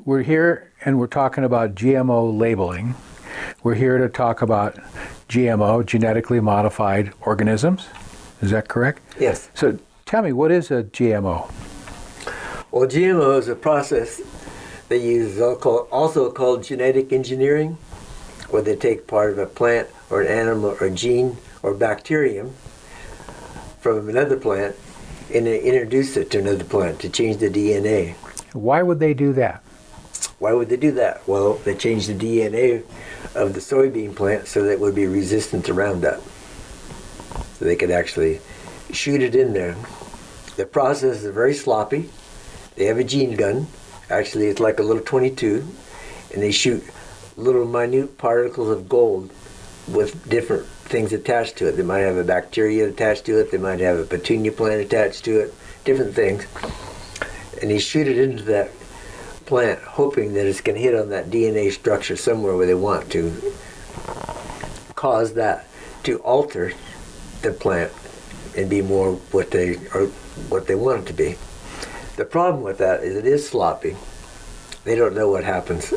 We're here and we're talking about GMO labeling. We're here to talk about GMO, genetically modified organisms. Is that correct? Yes. So tell me, what is a GMO? Well, GMO is a process they use also called genetic engineering, where they take part of a plant or an animal or gene or bacterium from another plant and they introduce it to another plant to change the DNA. Why would they do that? Why would they do that? Well, they change the DNA of the soybean plant so that it would be resistant to Roundup. So they could actually shoot it in there. The process is very sloppy. They have a gene gun. Actually, it's like a little .22, and they shoot little minute particles of gold with different things attached to it. They might have a bacteria attached to it. They might have a petunia plant attached to it, different things. And they shoot it into that plant, hoping that it's going to hit on that DNA structure somewhere where they want to cause that to alter the plant and be more what they want it to be. The problem with that is it is sloppy. They don't know what happens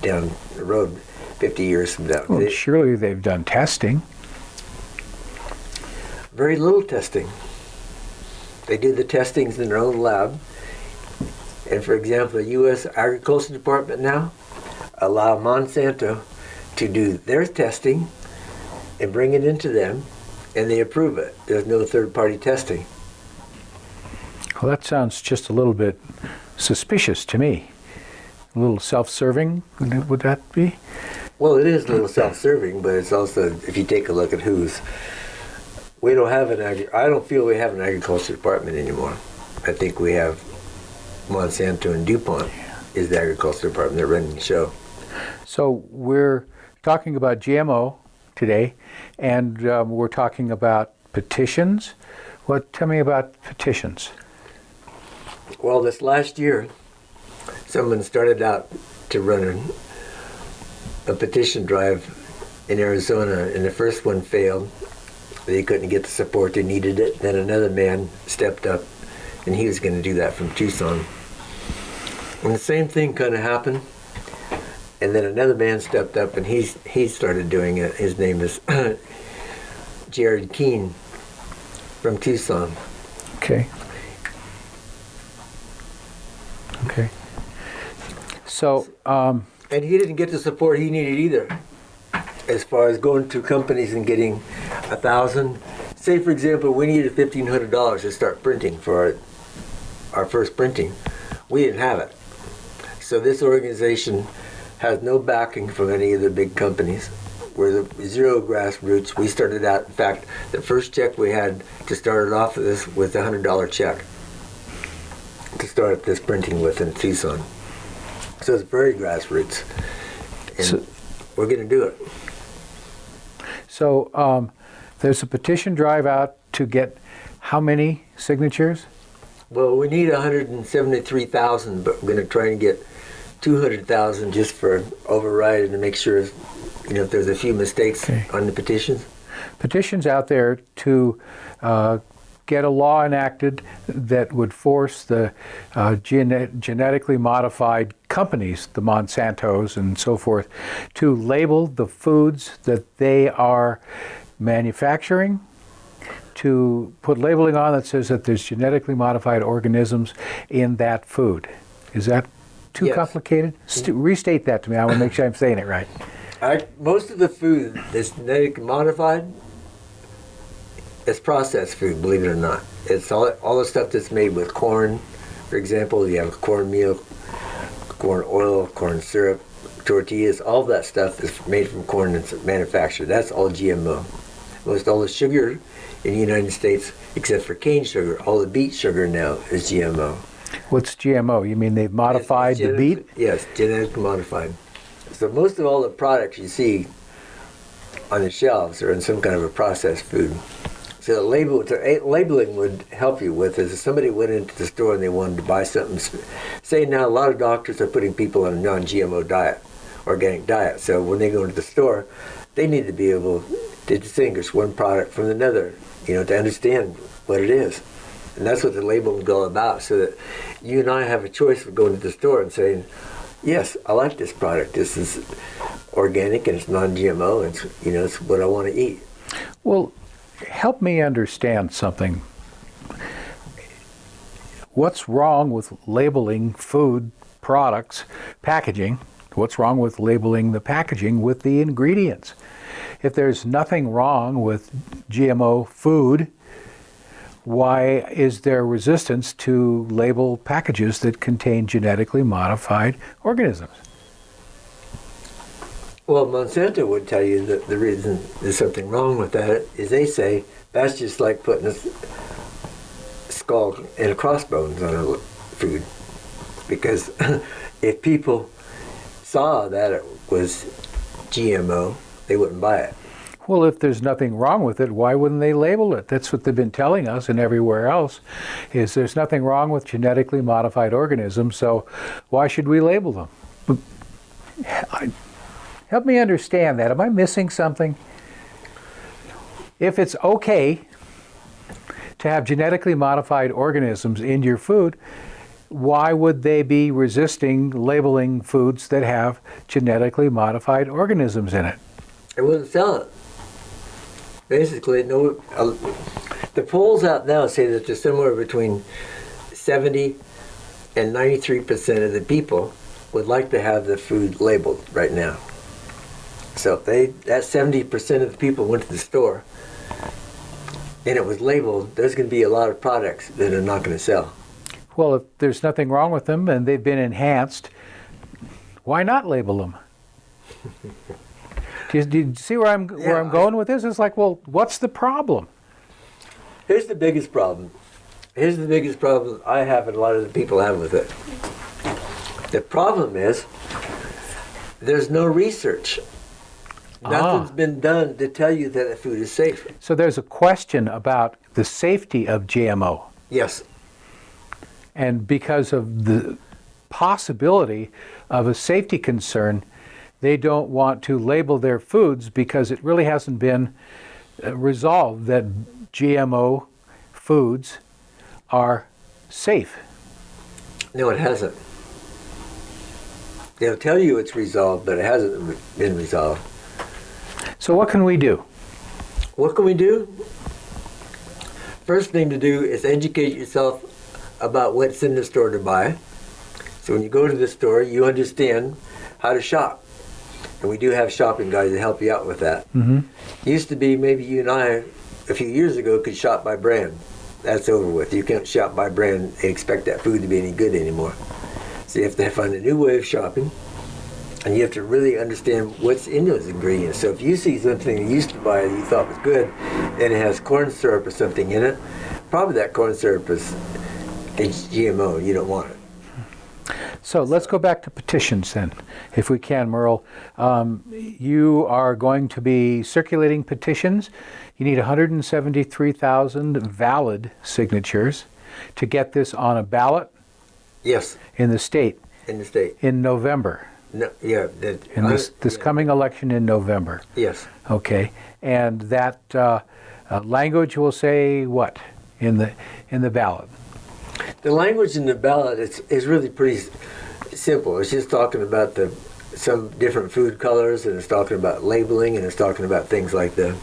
down the road 50 years from now. Well, surely they've done testing. Very little testing. They do the testings in their own lab. And for example, the U.S. Agriculture Department now allow Monsanto to do their testing and bring it into them, and they approve it. There's no third-party testing. Well, that sounds just a little bit suspicious to me. A little self-serving, would that be? Well, it is a little self-serving, but it's also, if you take a look at we don't have I don't feel we have an agriculture department anymore. I think we have Monsanto and DuPont is the agriculture department. They're running the show. So we're talking about GMO today, and we're talking about petitions. Tell me about petitions. Well, this last year, someone started out to run a petition drive in Arizona, and the first one failed. They couldn't get the support they needed it. Then another man stepped up, and he was going to do that from Tucson. And the same thing kind of happened. And then another man stepped up, and he started doing it. His name is Jared Keene from Tucson. Okay. So, and he didn't get the support he needed either, as far as going to companies and getting $1,000. Say, for example, we needed $1,500 to start printing for our first printing. We didn't have it. So this organization has no backing from any of the big companies. We're the zero grassroots. We started out, in fact, the first check we had to start it off with this was a $100 check to start this printing with in Tucson. So it's very grassroots. And we're going to do it. So there's a petition drive out to get how many signatures? Well, we need 173,000, but we're going to try and get 200,000 just for override and to make sure, if there's a few mistakes on the petitions. Petitions out there to get a law enacted that would force the genetically modified companies, the Monsantos and so forth, to label the foods that they are manufacturing, to put labeling on that says that there's genetically modified organisms in that food. Is that too complicated? Restate that to me. I want to make sure I'm saying it right. Most of the food that's genetically modified is processed food, believe it or not. It's all the stuff that's made with corn. For example, you have cornmeal, corn oil, corn syrup, tortillas. All that stuff is made from corn and manufactured. That's all GMO. Most all the sugar in the United States, except for cane sugar, all the beet sugar now is GMO. What's GMO? You mean they've modified the beet? Yes, genetically modified. So most of all the products you see on the shelves are in some kind of a processed food. So labeling would help you with is if somebody went into the store and they wanted to buy something. Say now a lot of doctors are putting people on a non-GMO diet, organic diet. So when they go into the store, they need to be able to distinguish one product from another, to understand what it is. And that's what the labeling is all about, so that you and I have a choice of going to the store and saying, yes, I like this product. This is organic and it's non-GMO. And it's what I want to eat. Well, help me understand something. What's wrong with labeling food products, packaging? What's wrong with labeling the packaging with the ingredients? If there's nothing wrong with GMO food, why is there resistance to label packages that contain genetically modified organisms? Well, Monsanto would tell you that the reason there's something wrong with that is they say that's just like putting a skull and a crossbones on a food. Because if people saw that it was GMO, they wouldn't buy it. Well, if there's nothing wrong with it, why wouldn't they label it? That's what they've been telling us and everywhere else, is there's nothing wrong with genetically modified organisms, so why should we label them? Help me understand that. Am I missing something? If it's okay to have genetically modified organisms in your food, why would they be resisting labeling foods that have genetically modified organisms in it? They wouldn't sell it. Basically, no. The polls out now say that there's somewhere between 70 and 93% of the people would like to have the food labeled right now. So if that 70% of the people went to the store and it was labeled, there's going to be a lot of products that are not going to sell. Well, if there's nothing wrong with them and they've been enhanced, why not label them? Do you see where I'm going with this? It's like, well, what's the problem? Here's the biggest problem. Here's the biggest problem I have and a lot of the people have with it. The problem is there's no research. Nothing's been done to tell you that the food is safe. So there's a question about the safety of GMO. Yes. And because of the possibility of a safety concern, they don't want to label their foods because it really hasn't been resolved that GMO foods are safe. No, it hasn't. They'll tell you it's resolved, but it hasn't been resolved. So what can we do? What can we do? First thing to do is educate yourself about what's in the store to buy. So when you go to the store, you understand how to shop. And we do have shopping guides to help you out with that. Mm-hmm. Used to be maybe you and I, a few years ago, could shop by brand. That's over with. You can't shop by brand and expect that food to be any good anymore. So you have to find a new way of shopping, and you have to really understand what's in those ingredients. So if you see something you used to buy that you thought was good, and it has corn syrup or something in it, probably that corn syrup is GMO. You don't want it. So let's go back to petitions then, if we can, Merle. You are going to be circulating petitions. You need 173,000 valid signatures to get this on a ballot. Yes. In the state. In the state. In November. No, yeah. In this coming election in November. Yes. Okay. And that language will say what in the ballot? The language in the ballot is really pretty simple. It's just talking about some different food colors, and it's talking about labeling, and it's talking about things like the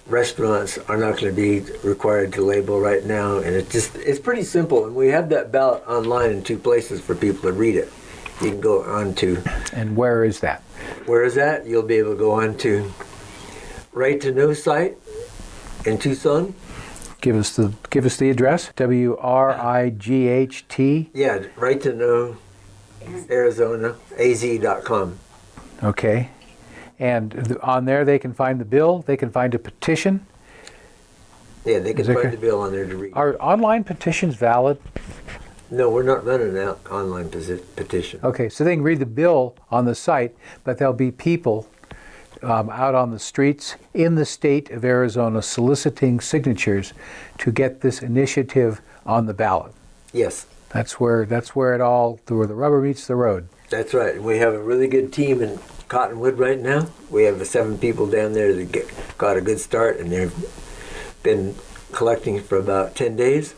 restaurants are not going to be required to label right now, and it's pretty simple. And we have that ballot online in 2 places for people to read it. You can go on to. And where is that? Where is that? You'll be able to go on to Right to Know site in Tucson. Give us the address. WRIGHT. Yeah, Right to Know Arizona AZ.com. Okay. And on there they can find the bill, they can find a petition. Yeah, they can find the bill on there to read. Are online petitions valid? No, we're not running an online petition. Okay, so they can read the bill on the site, but there'll be people out on the streets in the state of Arizona soliciting signatures to get this initiative on the ballot. Yes. That's where the rubber meets the road. That's right. We have a really good team in Cottonwood right now. We have 7 people down there that got a good start, and they've been collecting for about 10 days.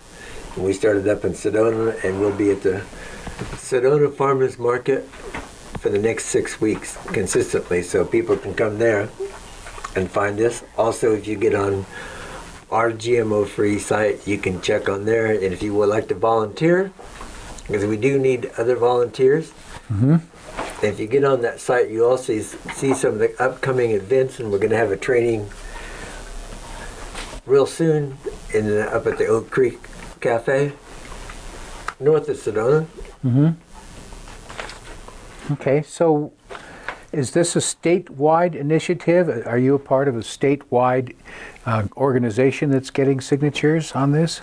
And we started up in Sedona, and we'll be at the Sedona Farmers Market for the next 6 weeks consistently, so people can come there and find us. Also, if you get on our GMO-free site, you can check on there, and if you would like to volunteer, because we do need other volunteers. Mm-hmm. If you get on that site, you also see some of the upcoming events, and we're going to have a training real soon up at the Oak Creek Cafe, north of Sedona. Mm-hmm. Okay, so is this a statewide initiative? Are you a part of a statewide organization that's getting signatures on this?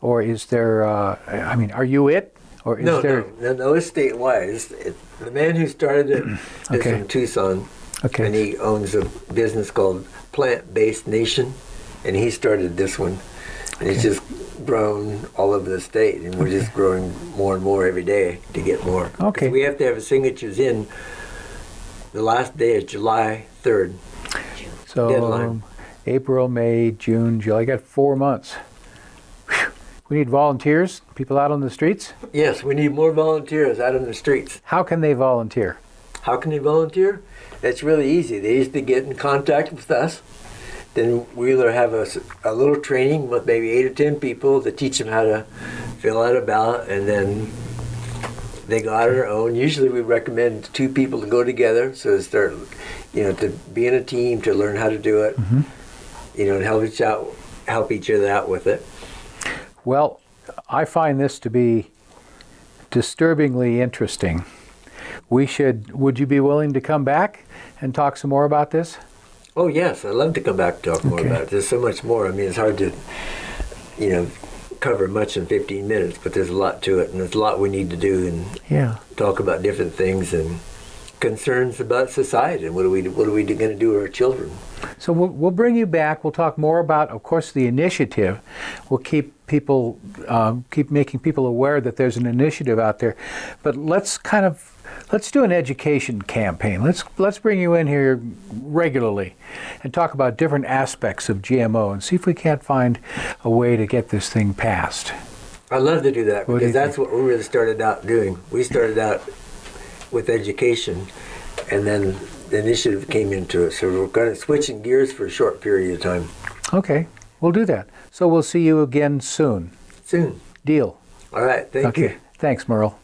Or is there, are you it? Or is No, there... no, it's statewide. The man who started it is Okay. from Tucson, Okay. and he owns a business called Plant-Based Nation, and he started this one. And it's just grown all over the state, and we're just growing more and more every day to get more. Okay. 'Cause we have to have signatures in. The last day is July 3rd. So Deadline. April, May, June, July. I got 4 months. Whew. We need volunteers, people out on the streets. Yes, we need more volunteers out on the streets. How can they volunteer? How can they volunteer? It's really easy. They used to get in contact with us. Then we either have a little training with maybe 8 or 10 people to teach them how to fill out a ballot, and then they go out on their own. Usually we recommend 2 people to go together, so to start, to be in a team, to learn how to do it, Mm-hmm. and help each other out with it. Well, I find this to be disturbingly interesting. Would you be willing to come back and talk some more about this? Oh yes, I'd love to come back and talk more about it. There's so much more. I mean, it's hard to, cover much in 15 minutes, but there's a lot to it, and there's a lot we need to do, and talk about different things and concerns about society, and what are we going to do with our children. So we'll bring you back. We'll talk more about, of course, the initiative. We'll keep making people aware that there's an initiative out there. But let's do an education campaign. Let's bring you in here regularly and talk about different aspects of GMO and see if we can't find a way to get this thing passed. I'd love to do that, What do because you that's what we really started out doing. We started out with education, and then the initiative came into it. So we're kind of switching gears for a short period of time. Okay, we'll do that. So we'll see you again soon. Soon. Deal. All right, thank you. Thanks, Merle.